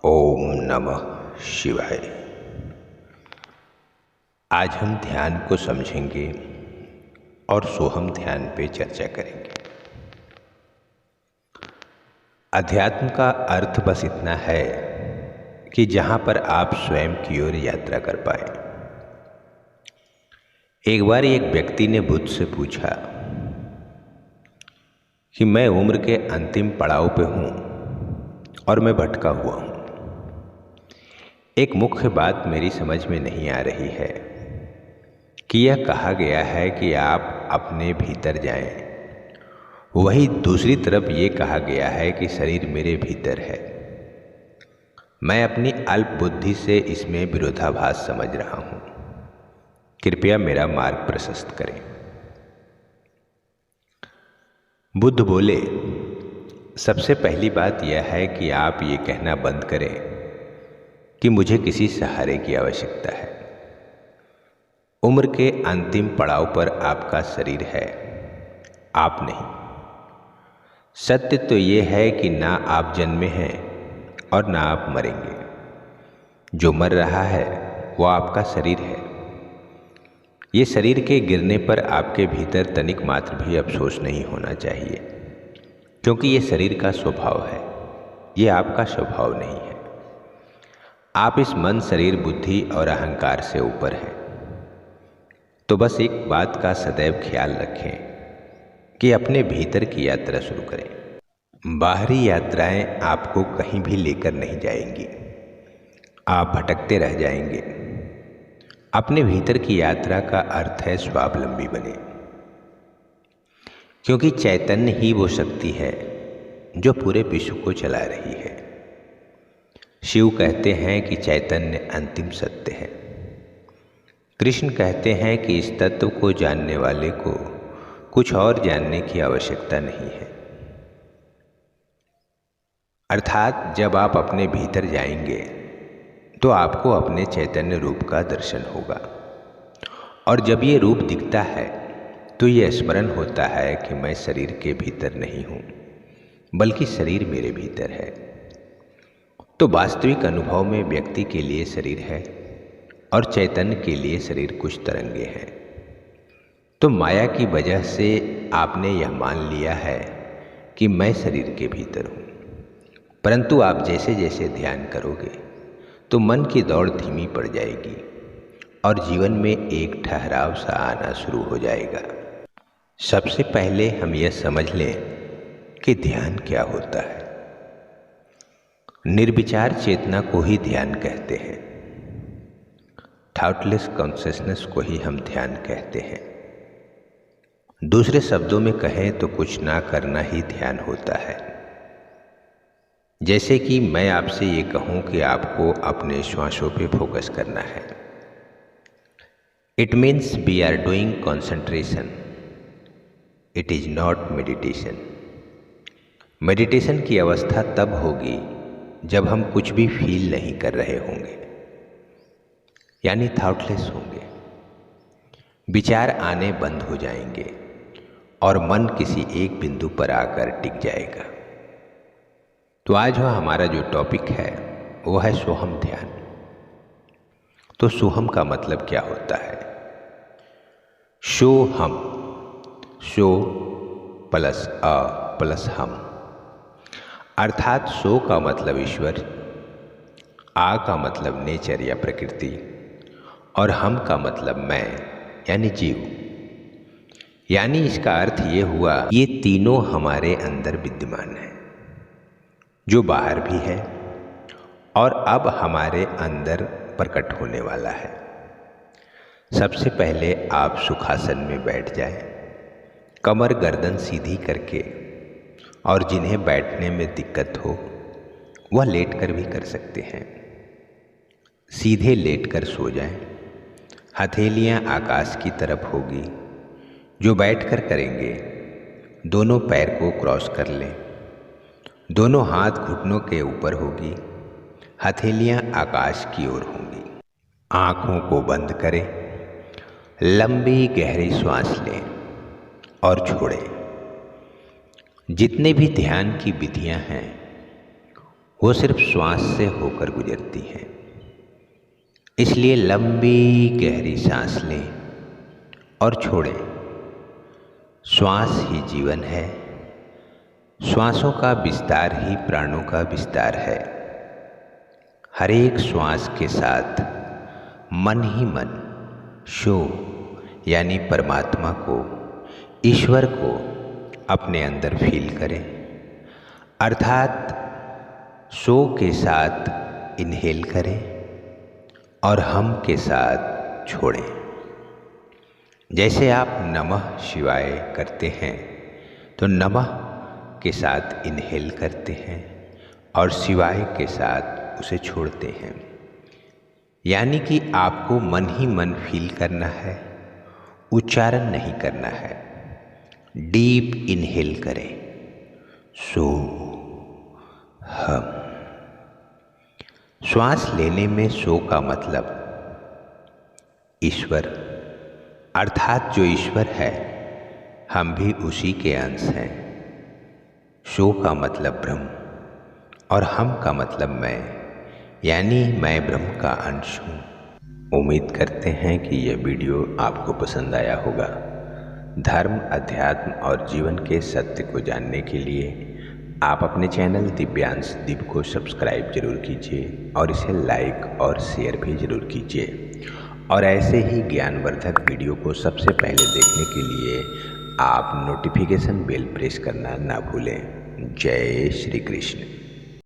ओम नमः शिवाय। आज हम ध्यान को समझेंगे और सोहम ध्यान पे चर्चा करेंगे। अध्यात्म का अर्थ बस इतना है कि जहां पर आप स्वयं की ओर यात्रा कर पाए। एक बार एक व्यक्ति ने बुद्ध से पूछा कि मैं उम्र के अंतिम पड़ाव पे हूं और मैं भटका हुआ हूं। एक मुख्य बात मेरी समझ में नहीं आ रही है कि यह कहा गया है कि आप अपने भीतर जाएं, वहीं दूसरी तरफ ये कहा गया है कि शरीर मेरे भीतर है। मैं अपनी अल्प बुद्धि से इसमें विरोधाभास समझ रहा हूं। कृपया मेरा मार्ग प्रशस्त करें। बुद्ध बोले, सबसे पहली बात यह है कि आप ये कहना बंद करें कि मुझे किसी सहारे की आवश्यकता है। उम्र के अंतिम पड़ाव पर आपका शरीर है, आप नहीं। सत्य तो ये है कि ना आप जन्मे हैं और ना आप मरेंगे। जो मर रहा है वो आपका शरीर है। ये शरीर के गिरने पर आपके भीतर तनिक मात्र भी अफसोस नहीं होना चाहिए, क्योंकि ये शरीर का स्वभाव है, ये आपका स्वभाव नहीं है। आप इस मन, शरीर, बुद्धि और अहंकार से ऊपर हैं। तो बस एक बात का सदैव ख्याल रखें कि अपने भीतर की यात्रा शुरू करें। बाहरी यात्राएं आपको कहीं भी लेकर नहीं जाएंगी, आप भटकते रह जाएंगे। अपने भीतर की यात्रा का अर्थ है स्वावलंबी बने, क्योंकि चैतन्य ही वो शक्ति है जो पूरे विश्व को चला रही है। शिव कहते हैं कि चैतन्य अंतिम सत्य है। कृष्ण कहते हैं कि इस तत्व को जानने वाले को कुछ और जानने की आवश्यकता नहीं है। अर्थात जब आप अपने भीतर जाएंगे तो आपको अपने चैतन्य रूप का दर्शन होगा, और जब ये रूप दिखता है तो ये स्मरण होता है कि मैं शरीर के भीतर नहीं हूँ, बल्कि शरीर मेरे भीतर है। तो वास्तविक अनुभव में व्यक्ति के लिए शरीर है और चैतन्य के लिए शरीर कुछ तरंगे हैं। तो माया की वजह से आपने यह मान लिया है कि मैं शरीर के भीतर हूँ, परंतु आप जैसे जैसे ध्यान करोगे तो मन की दौड़ धीमी पड़ जाएगी और जीवन में एक ठहराव सा आना शुरू हो जाएगा। सबसे पहले हम यह समझ लें कि ध्यान क्या होता है। निर्विचार चेतना को ही ध्यान कहते हैं। थॉटलेस कॉन्शियसनेस को ही हम ध्यान कहते हैं। दूसरे शब्दों में कहें तो कुछ ना करना ही ध्यान होता है। जैसे कि मैं आपसे ये कहूँ कि आपको अपने श्वासों पे फोकस करना है। It means we are doing concentration, it is not meditation. Meditation की अवस्था तब होगी जब हम कुछ भी फील नहीं कर रहे होंगे, यानी थॉटलेस होंगे। विचार आने बंद हो जाएंगे और मन किसी एक बिंदु पर आकर टिक जाएगा। तो आज हमारा जो टॉपिक है वो है सोहम ध्यान। तो सोहम का मतलब क्या होता है? सोहम, सो प्लस अ प्लस हम, अर्थात सो का मतलब ईश्वर, आ का मतलब नेचर या प्रकृति, और हम का मतलब मैं यानी जीव। यानी इसका अर्थ ये हुआ, ये तीनों हमारे अंदर विद्यमान है, जो बाहर भी है और अब हमारे अंदर प्रकट होने वाला है। सबसे पहले आप सुखासन में बैठ जाएं, कमर गर्दन सीधी करके, और जिन्हें बैठने में दिक्कत हो वह लेटकर भी कर सकते हैं। सीधे लेटकर सो जाएं। हथेलियां आकाश की तरफ होगी। जो बैठकर करेंगे दोनों पैर को क्रॉस कर लें। दोनों हाथ घुटनों के ऊपर होगी। हथेलियां आकाश की ओर होंगी। आँखों को बंद करें। लंबी गहरी सांस लें और छोड़ें। जितने भी ध्यान की विधियां हैं वो सिर्फ श्वास से होकर गुजरती हैं। इसलिए लंबी गहरी सांस लें और छोड़ें। श्वास ही जीवन है। श्वासों का विस्तार ही प्राणों का विस्तार है। हर एक श्वास के साथ मन ही मन शो यानी परमात्मा को, ईश्वर को अपने अंदर फील करें। अर्थात शो के साथ इनहेल करें और हम के साथ छोड़ें। जैसे आप नमः शिवाय करते हैं तो नमः के साथ इनहेल करते हैं और शिवाय के साथ उसे छोड़ते हैं। यानी कि आपको मन ही मन फील करना है, उच्चारण नहीं करना है। डीप इनहेल करें, सो हम। श्वास लेने में सो का मतलब ईश्वर, अर्थात जो ईश्वर है हम भी उसी के अंश हैं। शो का मतलब ब्रह्म और हम का मतलब मैं, यानी मैं ब्रह्म का अंश हूँ। उम्मीद करते हैं कि यह वीडियो आपको पसंद आया होगा। धर्म, अध्यात्म और जीवन के सत्य को जानने के लिए आप अपने चैनल दिव्यांश दीप को सब्सक्राइब जरूर कीजिए और इसे लाइक और शेयर भी जरूर कीजिए। और ऐसे ही ज्ञानवर्धक वीडियो को सबसे पहले देखने के लिए आप नोटिफिकेशन बेल प्रेस करना ना भूलें। जय श्री कृष्ण।